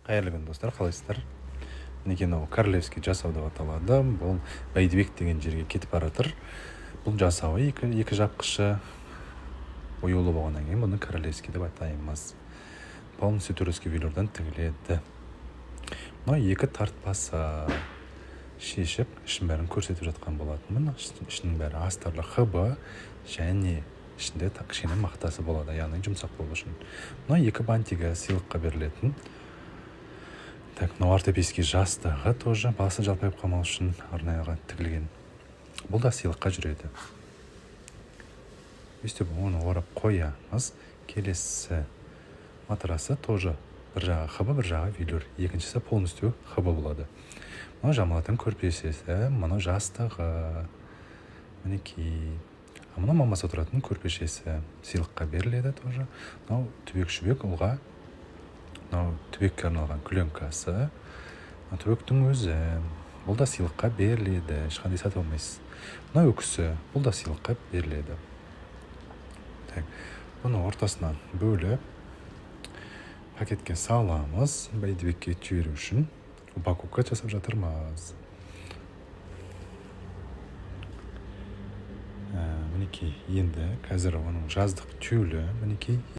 Қайырлы күн достар, қалайсыздар? Мінекей мынау королевский жасау деп аталады. Бұл Бәйдібек деген жерге кетіп бара жатыр. Бұл жасауы екі жапқышы оюлы болғаннан кейін бұны королевский деп атаймыз. Полностью турецкий велюрдан тігіледі. Мынау екі тартпасы шешіп, ішін бәрін көрсетіп жатқан болатынмын. Ішінің бәрі астарлы хыбы және ішінде кішкене мақтасы болады, яғни жұмсақ болу үшін. Мынау екі бантигі сыйлыққа берілетін. Так, мынау ортопедический жастығы тоже басы жалпайып қалмау үшін арнайға тігілген. Бұл да сыйлыққа жүреді. Өстіп оны орап қоямыз. Келесі матрасы тоже бір жағы хыбы, бір жағы велюр. Екіншісі полностью хыбы болады. Мынау жамалатын көрпешесі, мынау жастығы. Мінекей. Мынау мамасы отыратын көрпешесі сыйлыққа беріледі тоже. Мынау түбек-шүбек ұлға. Мынау түбекке арналған күленкасы. Түбектің өзі. Бұл да сыйлыққа беріледі. Ешқандай сатып алмайсыз. Мынау өкісі. Бұл да сыйлыққа беріледі. Так, бұны ортасынан бөліп пакетке саламыз. Бәйдібекке жіберу үшін упаковка жасап жатырмыз. Мінекей, енді қазір оның жаздық тюлі. Мінекей.